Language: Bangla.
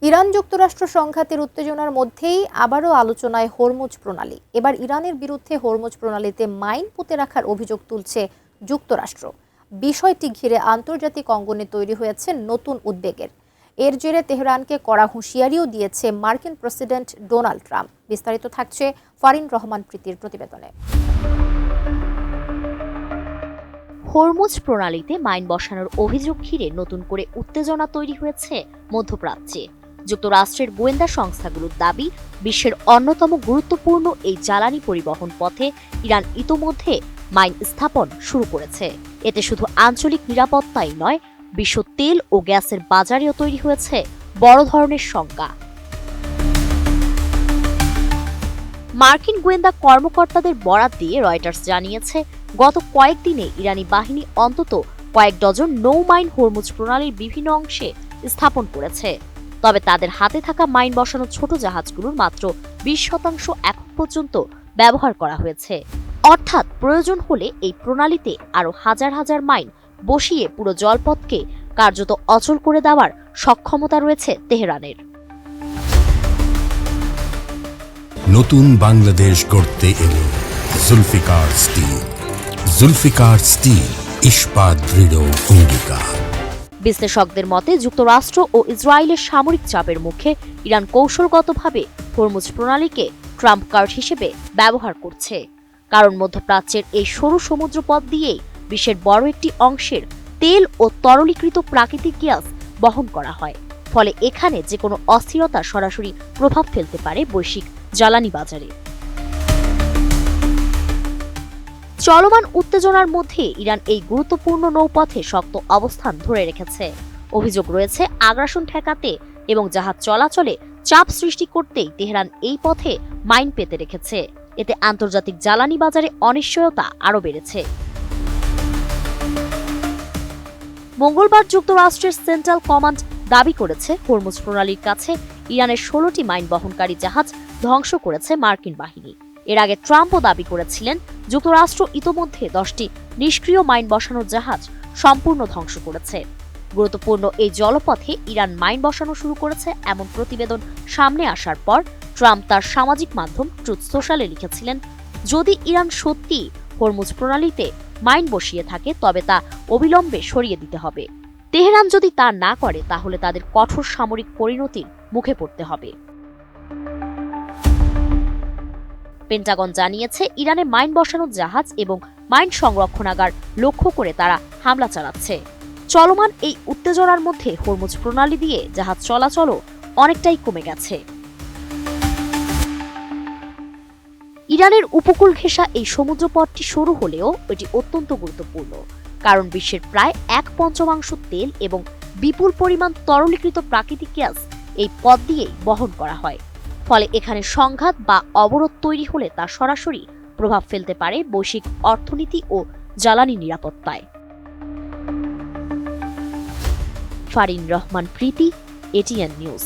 ইরান যুক্তরাষ্ট্র সংঘাতের উত্তেজনার মধ্যেই আবারও আলোচনায় হরমুজ প্রণালী। এবার ইরানের বিরুদ্ধে হরমুজ প্রণালীতে মাইন পুঁতে রাখার অভিযোগ তুলছে যুক্তরাষ্ট্র। বিষয়টি ঘিরে আন্তর্জাতিক অঙ্গনে তৈরি হয়েছে নতুন উদ্বেগের। এর জেরে তেহরানকে কড়া হুঁশিয়ারিও দিয়েছে মার্কিন প্রেসিডেন্ট ডোনাল্ড ট্রাম্প। বিস্তারিত থাকছে ফারিন রহমান প্রীতির প্রতিবেদনে। হরমুজ প্রণালীতে মাইন বসানোর অভিযোগ ঘিরে নতুন করে উত্তেজনা তৈরি হয়েছে মধ্যপ্রাচ্যে। যুক্তরাষ্ট্রের গোয়েন্দা সংস্থাগুলোর দাবি, বিশ্বের অন্যতম গুরুত্বপূর্ণ এই জ্বালানি পরিবহন পথে ইরান ইতোমধ্যে মাইন স্থাপন শুরু করেছে। এতে শুধু আঞ্চলিক নিরাপত্তাই নয়, বিশ্ব তেল ও গ্যাসের বাজারেও তৈরি হয়েছে বড় ধরনের শঙ্কা। মার্কিন গোয়েন্দা কর্মকর্তাদের বরাত দিয়ে রয়টার্স জানিয়েছে, গত কয়েকদিনে ইরানি বাহিনী অন্তত কয়েক ডজন নৌ মাইন হরমুজ প্রণালীর বিভিন্ন অংশে স্থাপন করেছে। তবে তাদের হাতে থাকা মাইন বসানো ছোট জাহাজগুলোর মাত্র 20% এখন পর্যন্ত ব্যবহার করা হয়েছে। অর্থাৎ প্রয়োজন হলে এই প্রণালীতে আরও হাজার হাজার মাইন বসিয়ে পুরো জলপথকে কার্যত অচল করে দেওয়ার সক্ষমতা রয়েছে তেহরানের। নতুন বাংলাদেশ গড়তে এলো জুলফিকার স্টিল। জুলফিকার স্টিল, ইস্পাত দৃঢ় অঙ্গীকার। বিশ্লেষকদের মতে, যুক্তরাষ্ট্র ও ইসরায়েলের সামরিক চাপের মুখে ইরান কৌশলগতভাবে হরমুজ প্রণালীকে ট্রাম্প কার্ড হিসেবে ব্যবহার করছে। কারণ মধ্যপ্রাচ্যের এই সরু সমুদ্রপথ দিয়েই বিশ্বের বড় একটি অংশের তেল ও তরলীকৃত প্রাকৃতিক গ্যাস বহন করা হয়। ফলে এখানে যে কোনো অস্থিরতা সরাসরি প্রভাব ফেলতে পারে বৈশ্বিক জ্বালানি বাজারে। চলমান উত্তেজনার মধ্যে ইরান এই গুরুত্বপূর্ণ নৌপথে শক্ত অবস্থান ধরে রেখেছে। অভিযোগ রয়েছে, আগ্রাসন ঠেকাতে এবং জাহাজ চলাচলে চাপ সৃষ্টি করতেই তেহরান এই পথে মাইন পেতে রেখেছে। এতে আন্তর্জাতিক জ্বালানি বাজারে অনিশ্চয়তা আরও বেড়েছে। মঙ্গলবার যুক্তরাষ্ট্রের সেন্ট্রাল কমান্ড দাবি করেছে, হরমুজ প্রণালীর কাছে ইরানের 16টি মাইন বহনকারী জাহাজ ধ্বংস করেছে মার্কিন বাহিনী। এর আগে ট্রাম্পও দাবি করেছিলেন, যুক্তরাষ্ট্র ইতোমধ্যে 10টি নিষ্ক্রিয় মাইন বসানোর জাহাজ সম্পূর্ণ ধ্বংস করেছে। গুরুত্বপূর্ণ এই জলপথে ইরান মাইন বসানো শুরু করেছে এমন প্রতিবেদন সামনে আসার পর ট্রাম্প তার সামাজিক মাধ্যম ট্রুথ সোশ্যালে লিখেছিলেন, যদি ইরান সত্যি হরমুজ প্রণালীতে মাইন বসিয়ে থাকে তবে তা অবিলম্বে সরিয়ে দিতে হবে। তেহরান যদি তা না করে তাহলে তাদের কঠোর সামরিক পরিণতির মুখে পড়তে হবে। পেন্টাগন জানিয়েছে, ইরানে মাইন বসানো জাহাজ এবং মাইন সংরক্ষণাগার লক্ষ্য করে তারা হামলা চালাচ্ছে। চলমান এই উত্তেজনার মধ্যে হরমুজ প্রণালী দিয়ে জাহাজ চলাচলও অনেকটাই কমে গেছে। ইরানের উপকূল ঘেঁষা এই সমুদ্রপথটি সরু হলেও এটি অত্যন্ত গুরুত্বপূর্ণ, কারণ বিশ্বের প্রায় 1/5 তেল এবং বিপুল পরিমাণ তরলীকৃত প্রাকৃতিক গ্যাস এই পথ দিয়েই বহন করা হয়। ফলে এখানে সংঘাত বা অবরোধ তৈরি হলে তা সরাসরি প্রভাব ফেলতে পারে বৈশ্বিক অর্থনীতি ও জ্বালানি নিরাপত্তায়। ফারিন রহমান প্রীতি, এটিএন নিউজ।